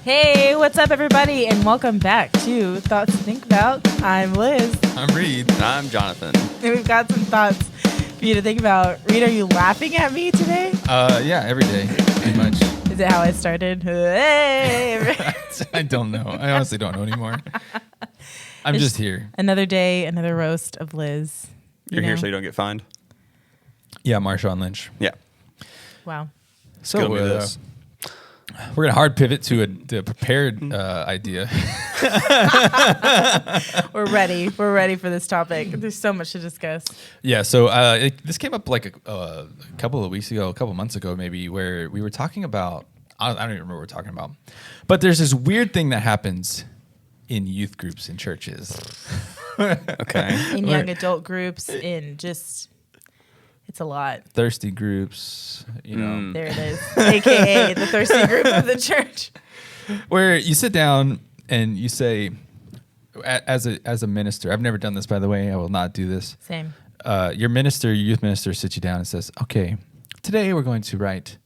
Hey, what's up, everybody, and welcome back to Thoughts to Think About. I'm Liz. I'm Reid. And I'm Johnathan. And we've got some thoughts for you to think about. Reid, are you laughing at me today? Yeah, every day, pretty much. Is it how I started? Hey. I don't know. I honestly don't know anymore. I'm just here. Another day, another roast of Liz. You're here so you don't get fined? Yeah, Marshawn Lynch. Yeah. Wow. So Go with this. we're going to hard pivot to a prepared idea. We're ready. We're ready for this topic. There's so much to discuss. Yeah, so this came up like a couple of weeks ago, a couple months ago maybe, where we were talking about, I don't even remember what we're talking about, but there's this weird thing that happens in youth groups in churches. Okay. In young adult groups, in just, it's a lot. Thirsty groups, you know. There it is. AKA the thirsty group of the church. Where you sit down and you say, as a minister, I've never done this, by the way, I will not do this. Same. Your youth minister sits you down and says, okay, today we're going to write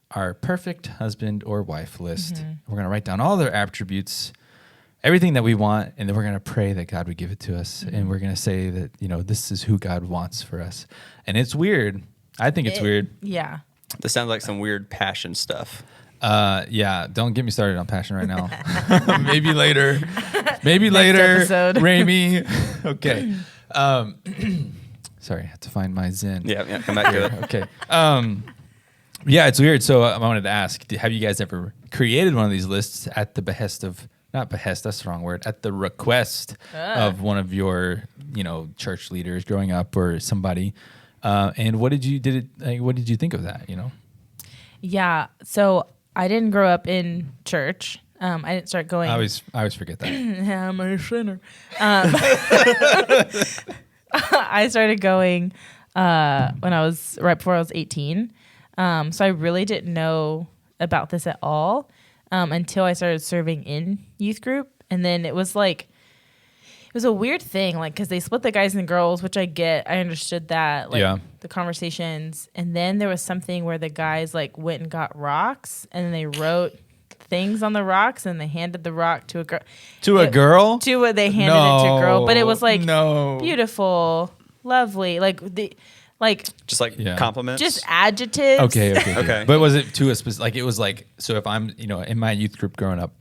our perfect husband or wife list. Mm-hmm. We're going to write down all their attributes, everything that we want, and then we're going to pray that God would give it to us. Mm-hmm. And we're going to say that, this is who God wants for us. And it's weird. I think it's weird. Yeah. This sounds like some weird passion stuff. Yeah, don't get me started on passion right now. Maybe later. Maybe Next later. episode. Raimi. Okay. Sorry, I had to find my Zen. Yeah, come back to it. Okay. Yeah, it's weird. So I wanted to ask, have you guys ever created one of these lists at the behest of, not behest, that's the wrong word, at the request of one of your, church leaders growing up or somebody? And what did you think of that, Yeah. So I didn't grow up in church. I didn't start going. I always forget that. I'm a sinner. I started going when I was right before I was 18. So I really didn't know about this at all until I started serving in youth group. And then it was a weird thing, because they split the guys and girls, which I get. I understood that, the conversations. And then there was something where the guys went and got rocks and they wrote things on the rocks and they handed the rock to a girl. To a girl? They handed it to a girl, but it was no. beautiful, lovely, Just compliments? just adjectives. Okay. But was it to a specific, it was so if I'm, in my youth group growing up,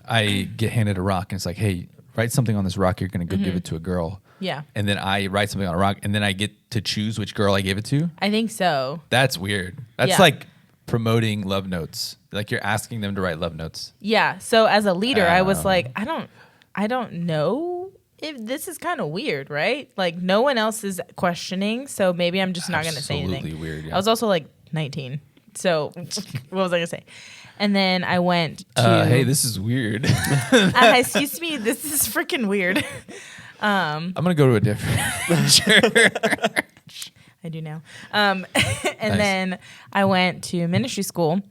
I get handed a rock and it's like, hey, write something on this rock, you're going to go give it to a girl. Yeah. And then I write something on a rock and then I get to choose which girl I gave it to. I think so. That's weird. That's like promoting love notes. You're asking them to write love notes. Yeah. So as a leader, I was like, I don't know if this is kind of weird, right? No one else is questioning, so maybe I'm just not going to say anything. Absolutely weird. Yeah. I was also 19. So what was I going to say? And then I went to... hey, this is weird. excuse me, this is freaking weird. I'm going to go to a different church. I do now. And nice. Then I went to ministry school,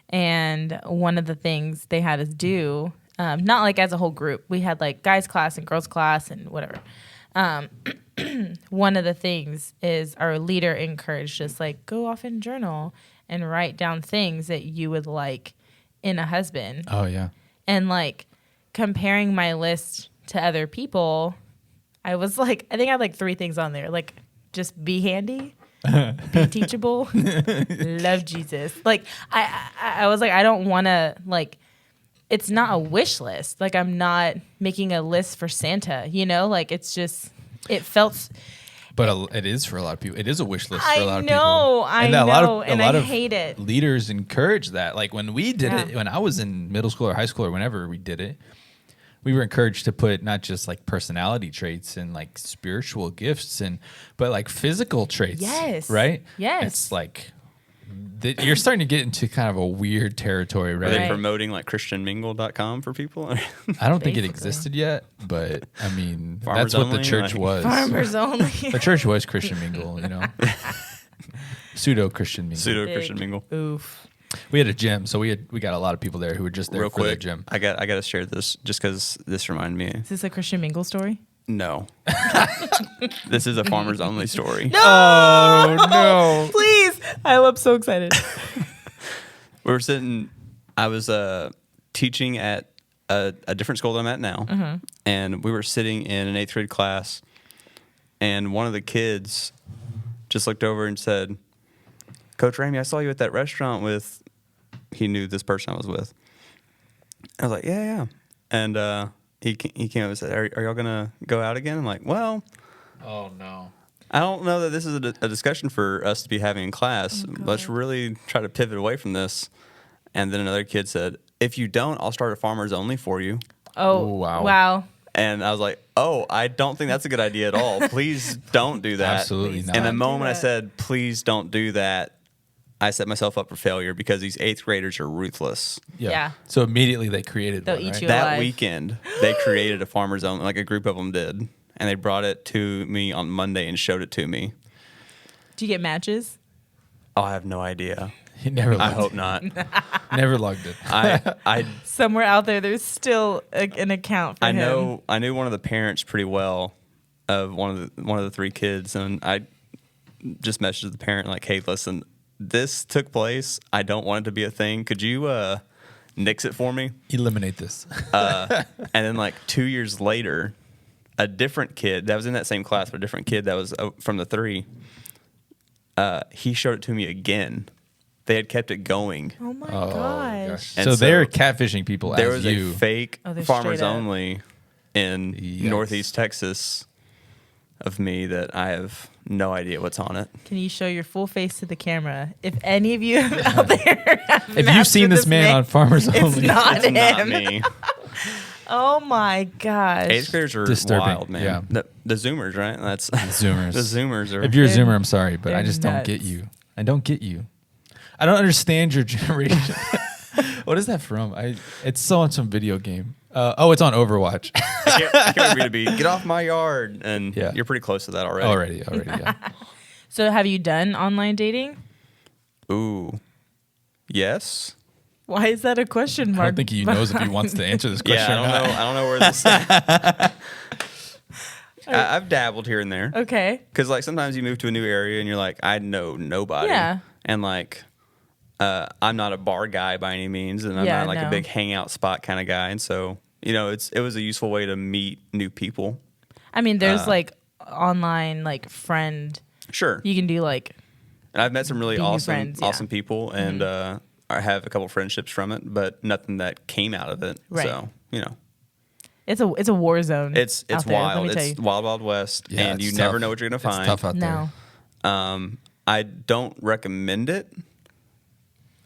and one of the things they had us do, not as a whole group, we had guys class and girls class and whatever. One of the things is our leader encouraged us, go off and journal and write down things that you would like in a husband. Oh, yeah. And comparing my list to other people, I was I think I had 3 things on there. Just be handy, be teachable, love Jesus. I was I don't want to, it's not a wish list. I'm not making a list for Santa, it's just, it felt... But it is for a lot of people. It is a wish list for a lot of people. I know, and I hate it. Leaders encourage that. When we did it, when I was in middle school or high school or whenever we did it, we were encouraged to put not just personality traits and spiritual gifts but physical traits. Yes. Right? Yes. It's you're starting to get into kind of a weird territory, right? Are they promoting christianmingle.com for people? I don't think it existed yet, but I mean, Farmers that's what only, the church was. Farmers only. The church was Christian Mingle, Pseudo Christian Mingle. Pseudo-Christian Mingle. Oof. We had a gym, so we got a lot of people there who were just there Real for the quick, gym. I got to share this just because this reminded me. Is this a Christian Mingle story? No. This is a farmers only story. No! Oh, no. Please. I'm so excited. We were sitting, I was teaching at a different school that I'm at now, and we were sitting in an 8th grade class, and one of the kids just looked over and said, "Coach Ramey, I saw you at that restaurant with," he knew this person I was with. I was like, yeah. And he came up and said, are y'all going to go out again? I'm like, well, Oh no. I don't know that this is a discussion for us to be having in class. Let's really try to pivot away from this. And then another kid said, if you don't, I'll start a farmers only for you. Oh, Wow. wow. And I was like, oh, I don't think that's a good idea at all. Please don't do that. Absolutely not. And the Don't do moment I that. said, please don't do that, I set myself up for failure because these 8th graders are ruthless. Yeah. So immediately they created They'll one, eat right? you That alive. weekend, they created a farmer's own, like a group of them did. And they brought it to me on Monday and showed it to me. Do you get matches? Oh, I have no idea. He never I logged hope not. Never logged it. I Somewhere out there's still an account for him. I knew one of the parents pretty well of one of the 3 kids, and I just messaged the parent like, "Hey, listen, this took place. I don't want it to be a thing. Could you nix it for me?" Eliminate this. And then like 2 years later, a different kid that was in that same class, but a different kid that was from the 3, he showed it to me again. They had kept it going. Oh my Oh, gosh. And So so they're catfishing people There as was you. a fake Oh, they're farmers straight up. only in Yikes. Northeast Texas of me that I have no idea what's on it. Can you show your full face to the camera? If any of you out there have If you've seen mastered this man on Farmers it's Only, not It's him. not me. Oh my gosh. 8th graders are Disturbing, wild, man. yeah. The Zoomers, right? That's Zoomers. the Zoomers are. If you're a They're- Zoomer, I'm sorry, but I they're just don't nuts. get you. I don't get you. I don't understand your generation. What is that from? It's so on some video game. It's on Overwatch. I can't wait for you to be get off my yard, and Yeah. you're pretty close to that already. already, yeah. So have you done online dating? Ooh, yes. Why is that a question I mark? don't think he knows if he wants to answer this question. Yeah, or not. I don't know where this. I've dabbled here and there. Okay. Because like sometimes you move to a new area and you're like, I know nobody. Yeah. And like, I'm not a bar guy by any means, and I'm Yeah, not like no. a big hangout spot kind of guy. And so it was a useful way to meet new people. I mean, there's like online like friend. Sure. You can do like And I've met some really Be new awesome friends, yeah. awesome people, and I have a couple friendships from it, but nothing that came out of it. Right. So it's a war zone. it's out there, let wild. me tell It's you. wild, wild west, Yeah, and you it's never tough. know what you're gonna It's find. tough out there. No. I don't recommend it,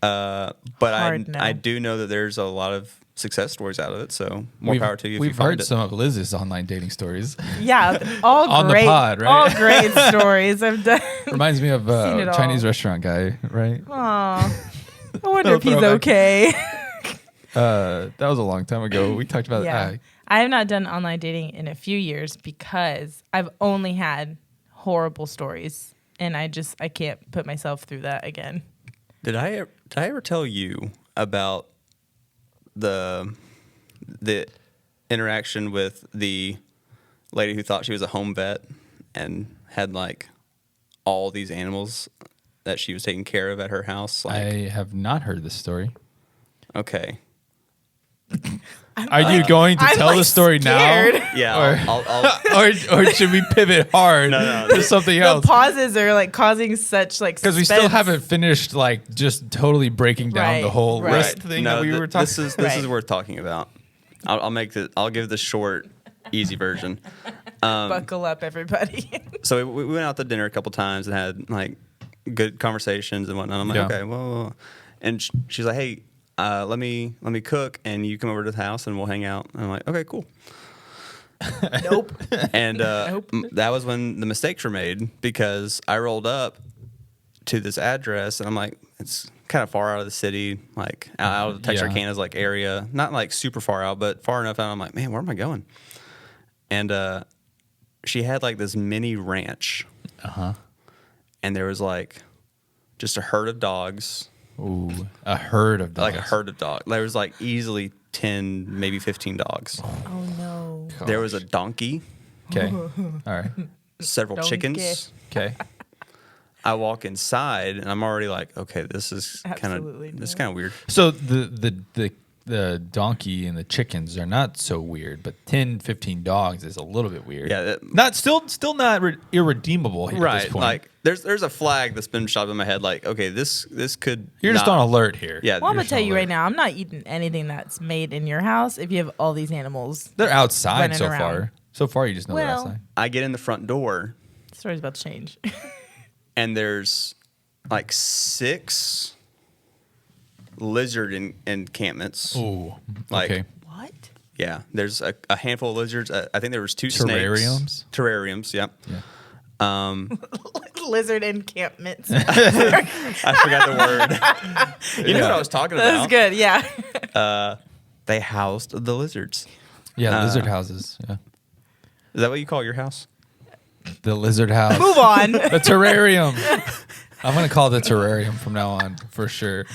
but Hard no. I do know that there's a lot of success stories out of it. So more power to you. If We've you find heard it. some of Liz's online dating stories. Yeah, all On the great, pod, right? all great stories I've done. Reminds me of Seen it all. Chinese restaurant guy, right? Aw, I wonder if he's Throwback. okay. That was a long time ago. We talked about Yeah, I have not done online dating in a few years because I've only had horrible stories, and I can't put myself through that again. Did I ever tell you about the interaction with the lady who thought she was a home vet and had like all these animals that she was taking care of at her house? Like, I have not heard this story. okay, Are you going to I'm, tell like, the story scared. now? yeah, Or- I'll or should we pivot hard No, to something The else? pauses are like causing such like Because we still suspense. haven't finished like just totally breaking down the Right, whole right. list thing No, that we were talking. This is Right. worth talking about. I'll give the short, easy version. Buckle up, everybody. So we went out to dinner a couple times and had like good conversations and whatnot. I'm like, Yeah. okay, well, and she's like, hey, let me cook and you come over to the house and we'll hang out. And I'm like, okay, cool. Nope. And Nope. that was when the mistakes were made because I rolled up to this address and I'm like, it's kind of far out of the city, like out of Texarkana's like area, not like super far out, but far enough out. I'm like, man, where am I going? And she had like this mini ranch. And there was like just a herd of dogs, Ooh, a herd of dogs. like a herd of dogs. There was like easily 10, maybe 15 dogs. Oh no. There was a donkey, Okay. All right. several Donkey. chickens. Okay. I walk inside and I'm already like, okay, this is kind Absolutely of not. weird. So the the donkey and the chickens are not so weird, but 10, 15 dogs is a little bit weird. Yeah, not still not irredeemable at right. this point. Like there's a flag that's been shoved in my head. Like, okay, this could. You're just on alert here. Yeah. Well, I'm gonna tell you right now, I'm not eating anything that's made in your house if you have all these animals. They're outside running so around. far. So far, you just know they're Well, outside. I get in the front door, The story's about to change. and there's like 6 lizard encampments. Oh, Like, okay. What? Yeah, there's a handful of lizards. I think there was 2 Terrariums? snakes. Terrariums, yep. Yeah. Lizard encampments. I forgot the word. You know what I was talking about? That's good. Yeah. They housed the lizards. Yeah, lizard houses. Yeah. Is that what you call your house? The lizard house. Move on. The terrarium. I'm going to call it the terrarium from now on for sure.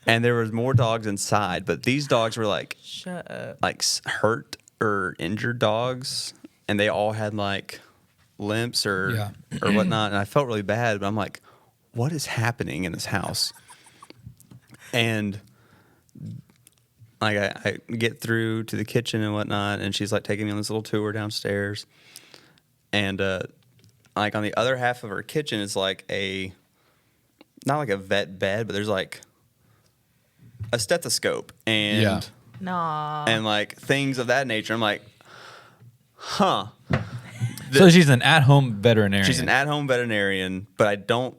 And there was more dogs inside, but these dogs were like Shut up. hurt or injured dogs, and they all had like limps or whatnot. And I felt really bad, but I'm like, what is happening in this house? And like I get through to the kitchen and whatnot, and she's like taking me on this little tour downstairs. And like on the other half of her kitchen is like not like a vet bed, but there's like a stethoscope and Nah. and like things of that nature. I'm like, huh. So she's an at-home veterinarian. She's an at-home veterinarian, but I don't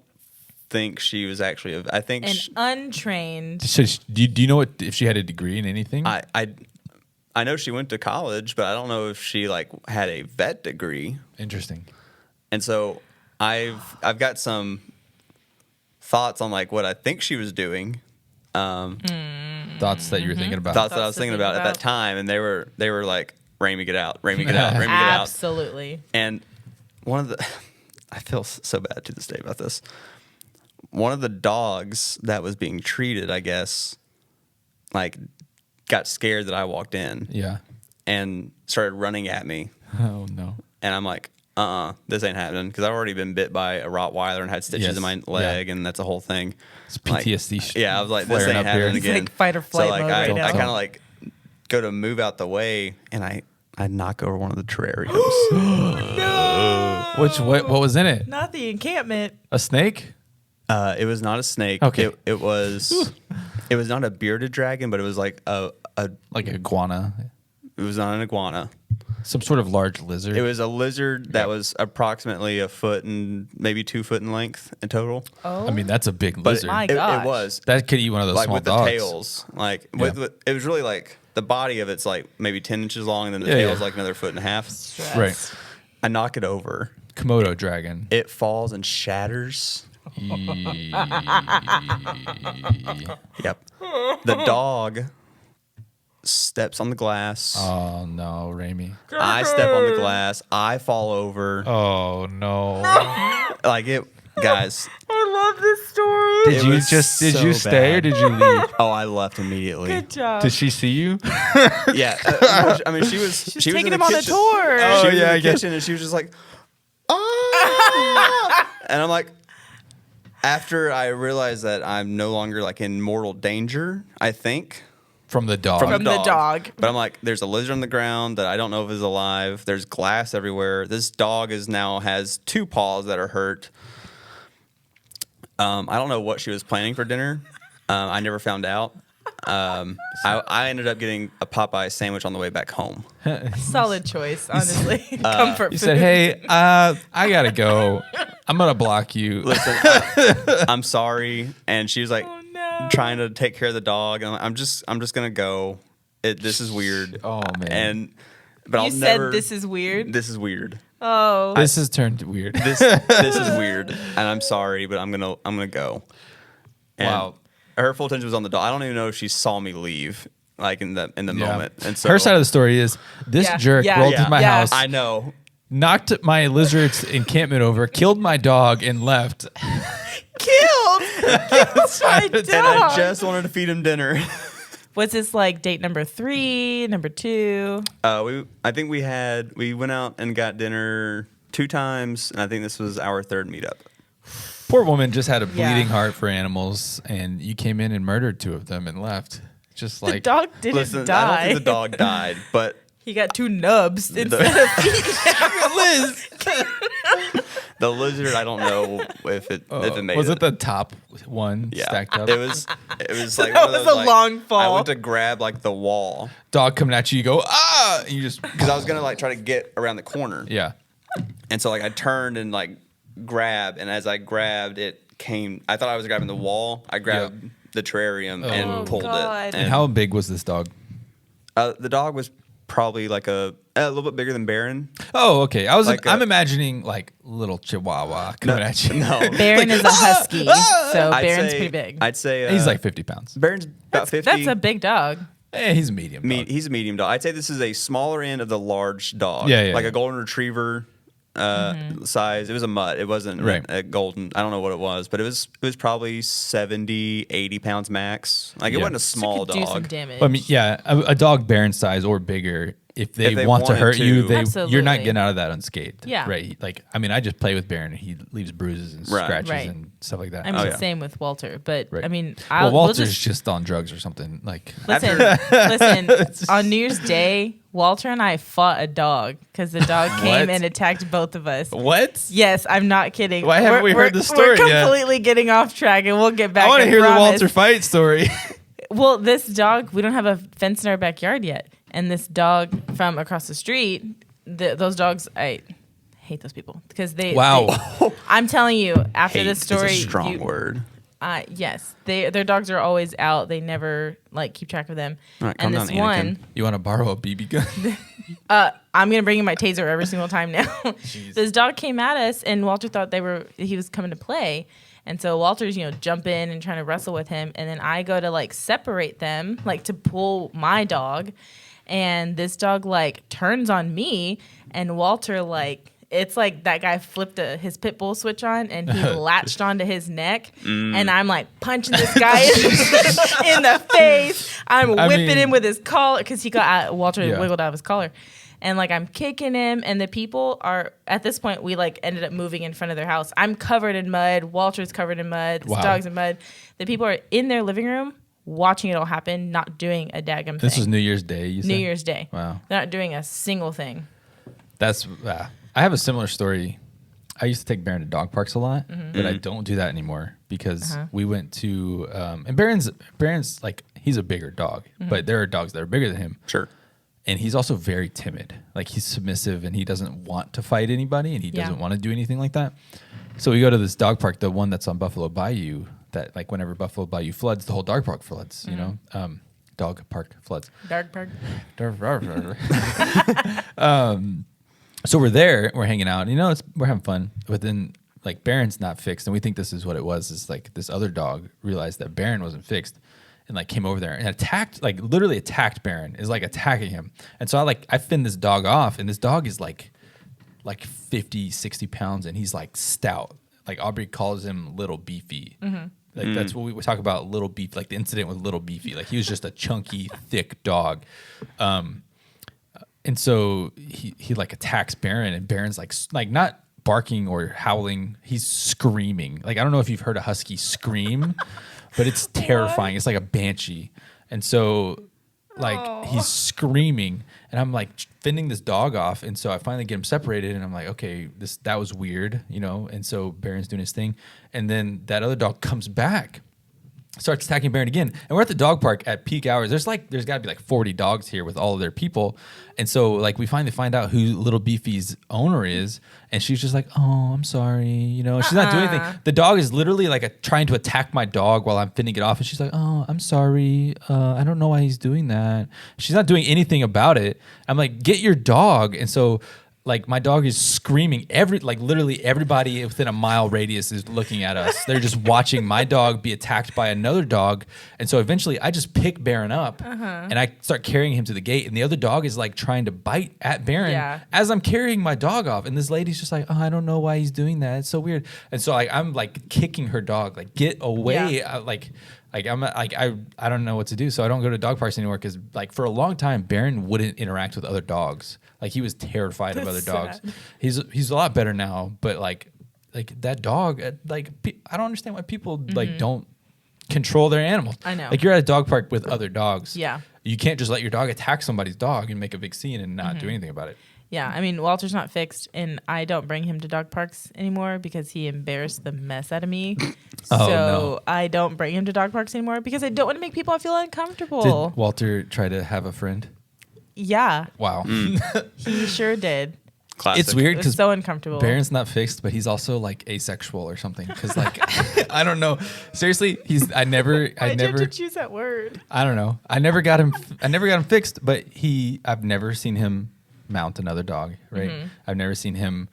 think she was actually. I think An untrained. So do you know if she had a degree in anything? I know she went to college, but I don't know if she like had a vet degree. Interesting. And so I've got some thoughts on like what I think she was doing. Thoughts that you were thinking about. Thoughts that I was thinking about at that time, and they were like, Raimi, get out, Raimi, get out, Raimi, get out. Absolutely. And one of the, I feel so bad to this day about this. One of the dogs that was being treated, I guess, like got scared that I walked in. Yeah. And started running at me. Oh no. And I'm like, this ain't happening, because I've already been bit by a Rottweiler and had stitches in my leg, and that's a whole thing. It's PTSD. Yeah, I was like, this flaring ain't up here. happening It's again. like fight or flight so like mode I right now. kind of like go to move out the way, and I knock over one of the terrariums. What was in it? Not the encampment. A snake? It was not a snake. Okay. It was not a bearded dragon, but it was like Like a iguana. it was not an iguana. Some sort of large lizard. It was a lizard that was approximately a foot and maybe 2 foot in length in total. Oh. I mean, that's a big But lizard. My it gosh. was That could eat one of those like small with dogs. the tails. Like with it was really like the body of it's like maybe 10 inches long, and then the Yeah, tail's yeah. like another foot and a half. Stress. Right. I knock it over. Komodo dragon. It falls and shatters. Yep. The dog steps on the glass. Oh no, Raimi. I step on the glass. I fall over. Oh no. Like it, guys. I love this story. Did It you was did so you stay or bad. did you leave? Oh, I left immediately. Good job. Did she see you? Yeah. I mean, she was taking in him the on a kitchen. tour. Oh, She was yeah, I in the guess. kitchen, and she was just like, ah! And I'm like, after I realized that I'm no longer like in mortal danger, I think. From the dog. From the dog. But I'm like, there's a lizard on the ground that I don't know if is alive. There's glass everywhere. This dog has 2 paws that are hurt. I don't know what she was planning for dinner. I never found out. I ended up getting a Popeye sandwich on the way back home. Solid choice, honestly. Comfort You food. said, "Hey, I gotta go. I'm gonna block you." Listen, I'm sorry. And she was like Oh, no. trying to take care of the dog. And I'm just gonna go. This is weird. Oh man. But You I'll said never. this is weird. This is weird. Oh. This has turned weird. This is weird, and I'm sorry, but I'm gonna go. And Wow. Her full attention was on the dog. I don't even know if she saw me leave, like in the moment. And so her side of the story is this Yeah, jerk yeah, rolled yeah, to my yeah. house, I know. knocked my lizard's encampment over, killed my dog, and left. Killed my dog. And I just wanted to feed him dinner. Was this like date number 3, number 2? I think we went out and got dinner 2 times, and I think this was our 3rd meetup. Poor woman just had a Yeah. bleeding heart for animals, and you came in and murdered 2 of them and left. Just The like dog didn't Listen, I don't die. think the dog died, but He got 2 nubs instead of feet. Liz. the lizard, I don't know if it made Was it the top one stacked up? It was like that one of was those, a like, long fall. I went to grab like the wall Dog coming at you, you go ah, and you just because I was gonna like try to get around the corner. yeah. And so like I turned and like grabbed, and as I grabbed, it came. I thought I was grabbing the wall. I grabbed the terrarium and pulled God. it. And how big was this dog? The dog was probably like a little bit bigger than Baron. Oh, okay. Like I'm imagining like little Chihuahua coming at you. No, Baron is a husky, so I'd Baron's say- pretty big. I'd say He's like 50 pounds. Baron's about 50. That's a big dog. He's a medium. Dog. He's a medium dog. I'd say this is a smaller end of the large dog. Yeah, like yeah. a golden retriever size. It was a mutt. It wasn't Right. a golden. I don't know what it was, but it was probably 70, 80 pounds max. Like it Yeah. wasn't a small Could do some dog. damage. I mean, yeah, a dog Baron size or bigger. If they want to wanted hurt you, to. you're Absolutely. not getting out of that unscathed. Yeah. Right. Like, I mean, I just play with Baron and he leaves bruises and Right. scratches Right. and stuff like that. I mean, yeah. same with Walter, but Right. I mean, well, we'll Walter's just just on drugs or something. Like, listen. Listen, on New Year's Day, Walter and I fought a dog because the dog came What? and attacked both of us. what? Yes, I'm not kidding. Why haven't we heard the story We're yet? completely getting off track, and we'll get back. I want to hear promise. the Walter fight story. Well, this dog, we don't have a fence in our backyard yet, and this dog from across the street, those dogs, I hate those people because they. Wow. I'm telling you, after Hate this story, is a strong you- word. Yes, their dogs are always out. They never like keep track of them. All right, and calm this down, Anakin. one, You want to borrow a BB gun? I'm gonna bring in my taser every single time now. This dog came at us, and Walter thought he was coming to play, and so Walter's jump in and trying to wrestle with him, and then I go to like separate them, like to pull my dog, and this dog like turns on me, and Walter like. It's like that guy flipped his pit bull switch on and he latched onto his neck. And I'm like punching this guy in the face. I'm whipping him with his collar because he got Walter wiggled out of his collar. And like I'm kicking him. And the people are, at this point, we like ended up moving in front of their house. I'm covered in mud. Walter's covered in mud. This dog's in mud. The people are in their living room watching it all happen, not doing a daggum thing. This was New Year's Day, you said? New Year's Day. Wow. They're not doing a single thing. That's I have a similar story. I used to take Baron to dog parks a lot, but I don't do that anymore because we went to and Baron's like he's a bigger dog, but there are dogs that are bigger than him. Sure. And he's also very timid. Like he's submissive and he doesn't want to fight anybody and he doesn't want to do anything like that. So we go to this dog park, the one that's on Buffalo Bayou, that like whenever Buffalo Bayou floods, the whole dog park floods, you know? Dog park floods. Dark park. So we're there, we're hanging out, and we're having fun. But then like Baron's not fixed, and we think this is what it was. Is like this other dog realized that Baron wasn't fixed, and like came over there and attacked, like literally attacked Baron. Is like attacking him, and so I finned this dog off, and this dog is like 50, 60 pounds, and he's like stout. Like Aubrey calls him Little Beefy. Like that's what we talk about, Little Beef, like the incident with Little Beefy. Like he was just a chunky, thick dog. And so he like attacks Baron, and Baron's like not barking or howling, he's screaming. Like I don't know if you've heard a husky scream, but it's terrifying. It's like a banshee. And so like he's screaming, and I'm like fending this dog off, and so I finally get him separated, and I'm like, okay, that was weird, And so Baron's doing his thing, and then that other dog comes back, starts attacking Baron again. And we're at the dog park at peak hours. There's got to be like 40 dogs here with all of their people. And so like we finally find out who Little Beefy's owner is. And she's just like, oh, I'm sorry. She's not doing anything. The dog is literally like trying to attack my dog while I'm finning it off. And she's like, oh, I'm sorry. I don't know why he's doing that. She's not doing anything about it. I'm like, get your dog. And so like my dog is screaming. Literally everybody within a mile radius is looking at us. They're just watching my dog be attacked by another dog. And so eventually I just pick Baron up and I start carrying him to the gate. And the other dog is like trying to bite at Baron as I'm carrying my dog off. And this lady's just like, oh, I don't know why he's doing that. It's so weird. And so I'm like kicking her dog, like get away. Yeah. I don't know what to do, so I don't go to dog parks anymore because like for a long time Baron wouldn't interact with other dogs. Like he was terrified of other dogs. He's a lot better now, but like that dog, I don't understand why people like don't control their animals. I know. Like you're at a dog park with other dogs. Yeah. You can't just let your dog attack somebody's dog and make a big scene and not do anything about it. Yeah, I mean, Walter's not fixed, and I don't bring him to dog parks anymore because he embarrassed the mess out of me. Oh, so no. I don't bring him to dog parks anymore because I don't want to make people feel uncomfortable. Did Walter try to have a friend? Yeah, Wow. he sure did. Classic. It's weird It was because so uncomfortable. Baron's not fixed, but he's also like asexual or something. Because like, I don't know. Seriously, I never. Why did you choose that word? I don't know. I never got him fixed, but I've never seen him mount another dog, right? I've never seen him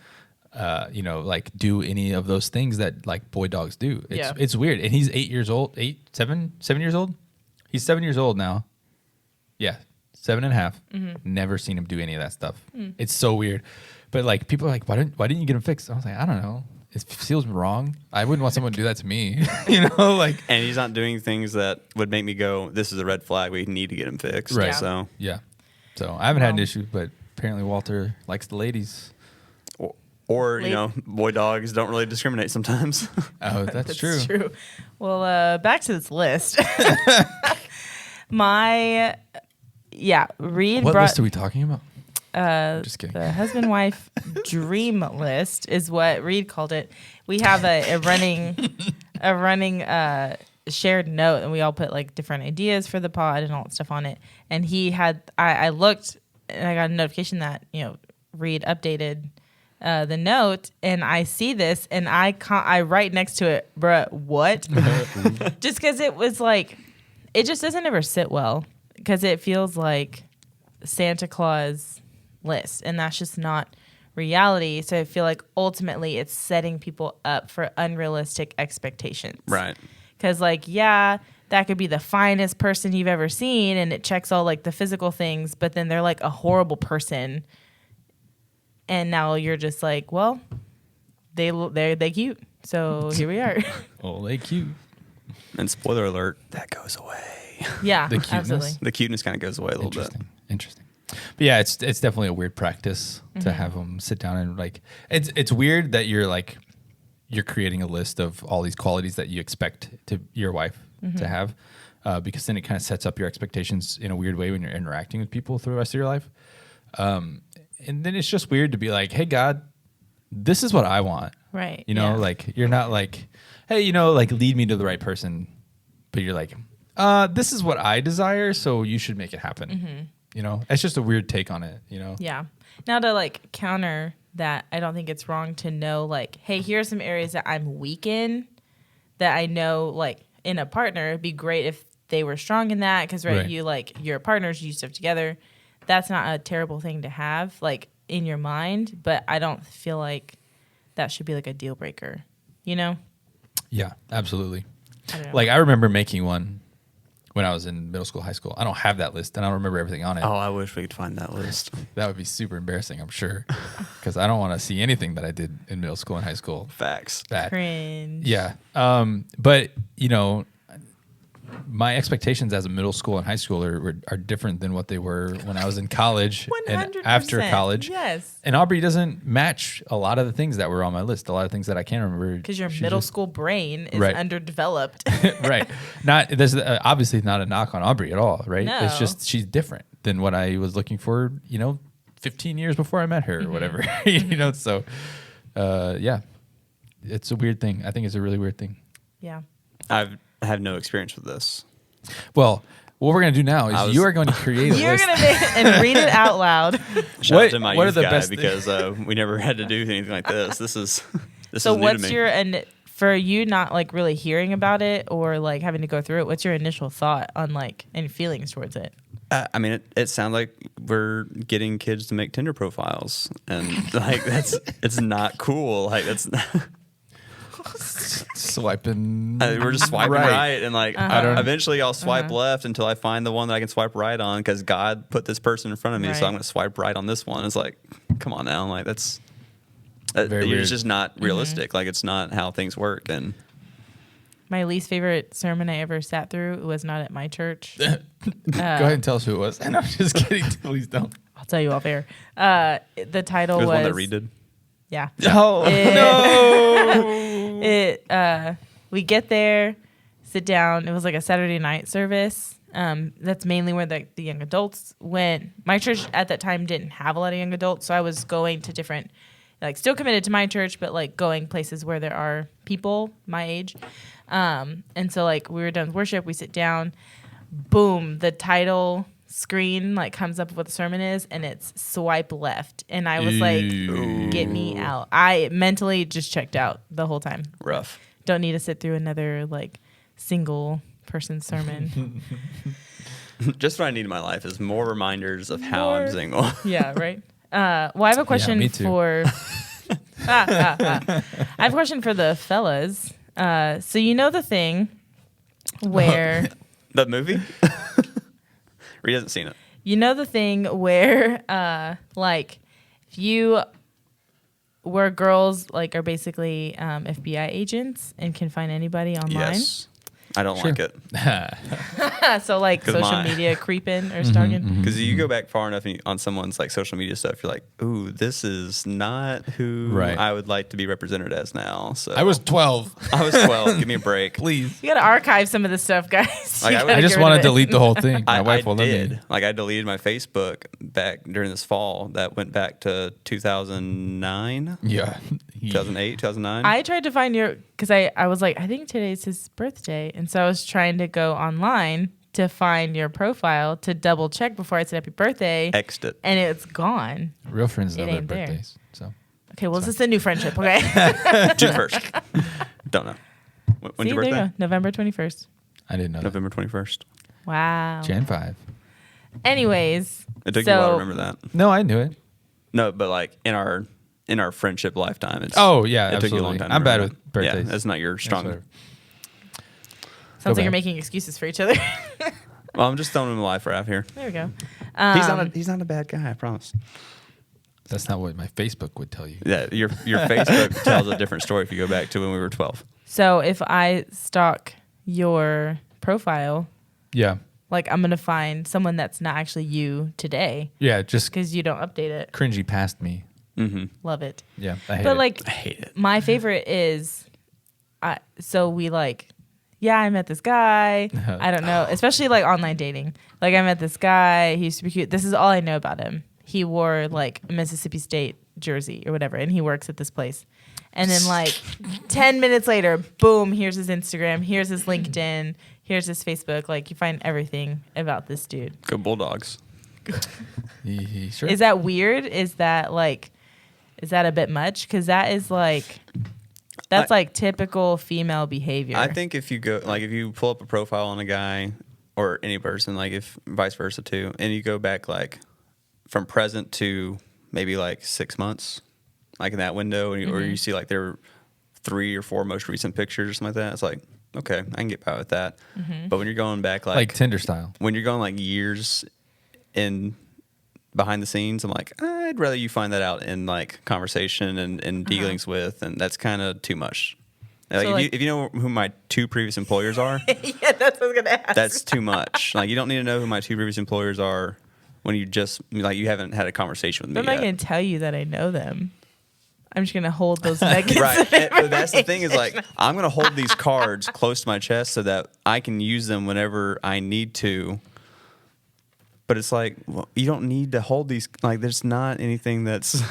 like do any of those things that like boy dogs do. It's weird. And he's 8 years old, 7 years old. He's 7 years old now. Yeah. 7.5. Never seen him do any of that stuff. It's so weird. But like people are like, why didn't you get him fixed? I was like, I don't know. It feels wrong. I wouldn't want someone to do that to me. Like. And he's not doing things that would make me go, this is a red flag. We need to get him fixed. Right. Yeah. So Yeah. So I haven't had an issue, but apparently Walter likes the ladies. Or boy dogs don't really discriminate sometimes. Oh, that's true. True. Well, back to this list. Reid What brought list are we talking about? Just kidding. the husband-wife dream list is what Reid called it. We have a running shared note, and we all put like different ideas for the pod and all that stuff on it. And I looked, and I got a notification that Reid updated the note, and I see this, and I write next to it, bruh, what? Just because it was like, it just doesn't ever sit well, because it feels like Santa Claus list, and that's just not reality. So I feel like ultimately it's setting people up for unrealistic expectations. Right. Because that could be the finest person you've ever seen, and it checks all like the physical things, but then they're like a horrible person. And now you're just like, well, they're cute. So here we are. Oh, they cute. And spoiler alert, that goes away. Yeah, The cuteness? absolutely. The cuteness kind of goes away a little bit. Interesting. But yeah, it's definitely a weird practice to have them sit down and like. It's weird that you're creating a list of all these qualities that you expect your wife to have, because then it kind of sets up your expectations in a weird way when you're interacting with people for the rest of your life. And then it's just weird to be like, hey, God, this is what I want. Right. Like you're not like, hey, like lead me to the right person. But you're like, this is what I desire, so you should make it happen. It's just a weird take on it, Yeah. Now to like counter that, I don't think it's wrong to know like, hey, here are some areas that I'm weak in that I know like in a partner, it'd be great if they were strong in that because you like your partners, you do stuff together. That's not a terrible thing to have like in your mind, but I don't feel like that should be like a deal breaker, Yeah, absolutely. I don't know. Like I remember making one when I was in middle school, high school. I don't have that list, and I don't remember everything on it. Oh, I wish we could find that list. That would be super embarrassing, I'm sure, because I don't want to see anything that I did in middle school and high school. Facts. Bad. Cringe. Yeah. But my expectations as a middle school and high schooler are different than what they were when I was in college and 100%. after college. Yes. And Aubrey doesn't match a lot of the things that were on my list. A lot of things that I can't remember. Because your middle school brain is Right. underdeveloped. Right. There's obviously not a knock on Aubrey at all, right? No. It's just she's different than what I was looking for, 15 years before I met her or whatever. So yeah. It's a weird thing. I think it's a really weird thing. Yeah. I have no experience with this. Well, what we're going to do now is you are going to create a You're list. going to and read it out loud. Shout out to my what are youth the guy best because we never had to do anything like this. This is So new to what's me. your, and for you not like really hearing about it or like having to go through it, what's your initial thought on like any feelings towards it? I mean, it sounds like we're getting kids to make Tinder profiles, and like it's not cool. Like that's Swiping. we're just swiping right, and like eventually I'll swipe left until I find the one that I can swipe right on because God put this person in front of me, so Right. I'm going to swipe right on this one. It's like, come on now, like Very weird. it's just not realistic. Like it's not how things work, and My least favorite sermon I ever sat through was not at my church. Go ahead and tell us who it was. And I'm just kidding. Please don't. I'll tell you off air. The title it was was one that Reid did. Yeah. Oh, It- no. We get there, sit down. It was like a Saturday night service. That's mainly where the young adults went. My church at that time didn't have a lot of young adults, so I was going to different, like still committed to my church, but like going places where there are people my age. And so like we were done with worship, we sit down, boom, the title screen like comes up with what the sermon is, and it's swipe left. And I was like, get me out. I mentally just checked out the whole time. Rough. Don't need to sit through another like single person sermon. Just what I need in my life is more reminders of how I'm single. Yeah, right. Well, I have a question me too. for. I have a question for the fellas. So you know the thing where The movie? Reid hasn't seen it. you know the thing where like if you where girls like are basically FBI agents and can find anybody online. Yes. I don't like it. So like 'Cause social media creeping or stalking. Because you go back far enough on someone's like social media stuff, you're like, ooh, this is not who Right. I would like to be represented as now. So I was 12. I was 12. Give me a break. Please. You gotta archive some of this stuff, guys. Like, You I gotta just get rid want to of it. delete the whole thing. My I wife will let did. me. Like I deleted my Facebook back during this fall. That went back to 2009, Yeah. 2008, 2009. I tried to find your because I was like, I think today's his birthday, and so I was trying to go online to find your profile to double check before I said happy birthday, X'd it. and it's gone. Real friends know It their ain't there. birthdays. So Okay, well, this is a new friendship. Okay, June 1st. Don't know. When's see, your there you birthday? go, November 21st. I didn't know that. November 21st. Wow. Jan 5. Anyways, It took you a while to so remember that. No, I knew it. No, but like in our friendship lifetime, it's Oh, yeah, it took you a long absolutely. time. to I'm bad remember with that. birthdays. Yeah, that's not your strong. whatever. sounds Go like you're back. making excuses for each other. Well, I'm just throwing him a life raft here. There we go. He's not a bad guy, I promise. That's not what my Facebook would tell you. Yeah, your Facebook tells a different story if you go back to when we were 12. So if I stalk your profile, Yeah. like I'm gonna find someone that's not actually you today Yeah, just because you don't update it. cringy past me. Mm-hmm. Love it. Yeah, I hate But it. like I hate it. my favorite is, so we like, yeah, I met this guy. I don't know, especially like online dating. Like I met this guy. He's super cute. This is all I know about him. He wore like a Mississippi State jersey or whatever, and he works at this place. And then like 10 minutes later, boom, here's his Instagram, here's his LinkedIn, here's his Facebook. Like you find everything about this dude. Go Bulldogs. Sure. Is that weird? Is that a bit much? Because that is like, that's like typical female behavior. I think if you go, like, if you pull up a profile on a guy or any person, like, if vice versa too, and you go back, like, from present to maybe like 6 months, like in that window, and or you see like their 3 or 4 most recent pictures or something like that, it's like, okay, I can get by with that. But when you're going back, like Tinder style. when you're going like years in behind the scenes, I'm like, I'd rather you find that out in like conversation and dealings with, and that's kind of too much. Like, So, if you know who my 2 previous employers are, Yeah, that's what I was gonna ask. that's too much. Like, you don't need to know who my 2 previous employers are when you just like you haven't had a conversation with I'm me not yet. gonna tell you that I know them. I'm just gonna hold those nuggets. Right. of But that's the thing is information. like I'm gonna hold these cards close to my chest so that I can use them whenever I need to. But it's like, well, you don't need to hold these. Like, there's not anything that's.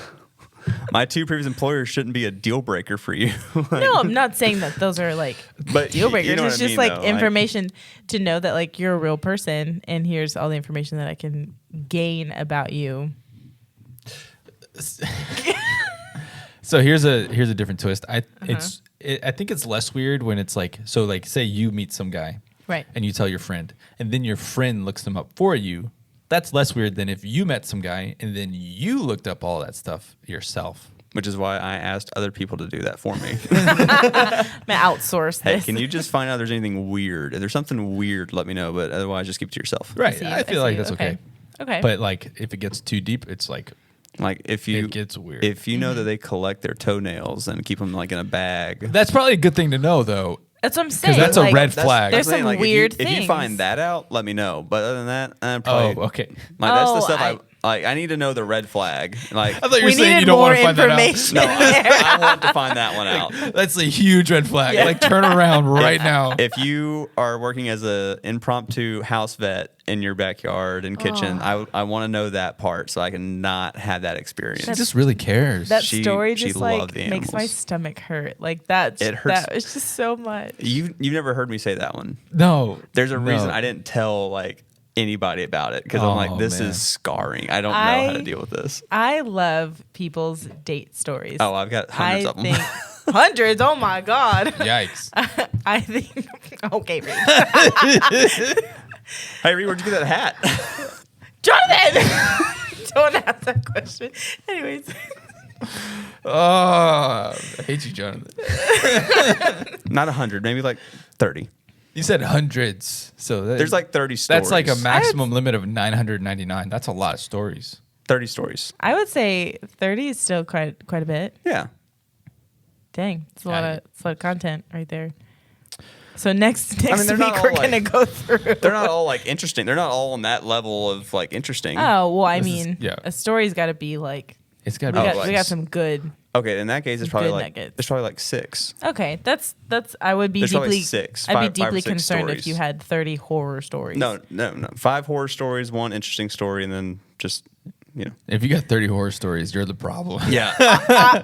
My 2 previous employers shouldn't be a deal breaker for you. Like, No, I'm not saying that those are like But deal breakers. you know It's what I just mean, like though, information to know that like you're a real person, and here's all the information that I can gain about you. So here's a different twist. I think it's less weird when it's like, so like say you meet some guy, Right. and you tell your friend, and then your friend looks them up for you. That's less weird than if you met some guy and then you looked up all that stuff yourself. Which is why I asked other people to do that for me. I'm gonna outsource Hey, this. can you just find out if there's anything weird? If there's something weird, let me know. But otherwise, just keep it to yourself. Right. see you. I feel see like you. that's okay. Okay. But like if it gets too deep, it's like Like if you it gets weird. if you know that they collect their toenails and keep them like in a bag. That's probably a good thing to know though. That's what I'm saying. that's a like, red flag. There's I'm saying, some like, weird if you things. find that out, let me know. But other than that, I'm probably Oh, okay. like that's the Oh, stuff Like, I need to know the red flag. Like, I thought you were We saying you needed don't more want to find that out. information. no, I want to find that one out. That's a huge red flag. Yeah. Like, turn around right now. If you are working as an impromptu house vet in your backyard and kitchen, I want to know that part so I can not have that experience. She just really cares. That She- story she just loved the makes my animals. stomach hurt. Like that. It hurts. That was just so much. You've never heard me say that one. no. There's a reason no. I didn't tell like anybody about it because I'm like, Oh, this man. is scarring. I don't know how to deal with this. I love people's date stories. Oh, I've got hundreds of them. think hundreds. Oh my god. Yikes. I think. Okay, Reid. Hey, Reid, where'd you get that hat? Johnathan. Don't ask that question. Anyways. Oh, I hate you, Jonathan. Not 100, maybe like 30. You said hundreds. So There's like 30 stories. that's like a maximum limit of 999. That's a lot of stories. 30 stories. I would say 30 is still quite a bit. Yeah. Dang, it's a Yeah. lot of content right there. So next they're week not all we're like- gonna go through. They're not all like interesting. They're not all on that level of like interesting. Oh well, I This is- mean, yeah. a story's got to be like It's got we to be. got, we got some good. Okay, in that case, it's probably Good like nuggets. there's probably like 6. Okay, that's I would be There's probably deeply 6, I'd be 5 or deeply 6 concerned if stories. you had 30 horror stories. No. 5 horror stories, 1 interesting story, and then just If you got 30 horror stories, you're the problem. Yeah.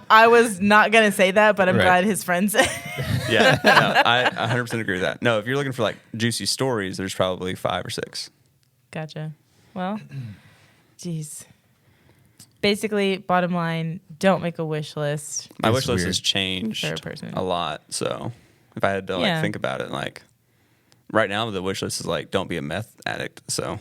I was not gonna say that, but I'm Right. glad his friend said. Yeah. No, I 100% agree with that. No, if you're looking for like juicy stories, there's probably 5 or 6. Gotcha. Well, jeez. Basically, bottom line: don't make a wish list. My It's wish list weird. has changed Third person. a lot. So if I had to like Yeah. think about it, like right now the wish list is like don't be a meth addict. So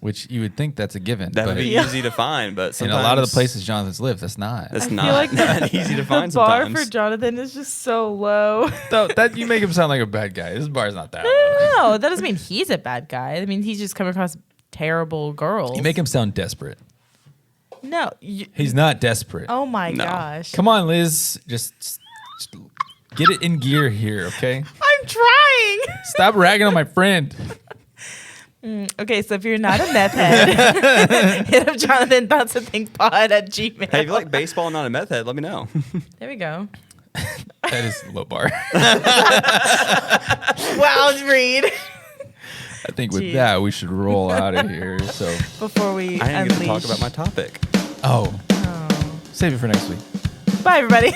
Which you would think that's a given. that but would be Yeah. easy to find, but in sometimes a lot of the places Jonathan's lived, that's not. that's I feel not like that easy to find The bar sometimes. for Johnathan is just so low. that you make him sound like a bad guy. This bar's not that. low. No, that doesn't mean he's a bad guy. I mean, he's just come across terrible girls. You make him sound desperate. No. He's not desperate. Oh my No. gosh. Come on, Liz. Just get it in gear here, okay? I'm trying. Stop ragging on my friend. Okay, so if you're not a meth head, hit up Johnathan thoughtsandthinkspod@gmail. Hey, if you like baseball and not a meth head, let me know. There we go. That is a low bar. Wow, Reid. I think with Jeez. that, we should roll out of here. So, Before we I didn't get to talk unleash. about my topic. save it for next week. Bye, everybody.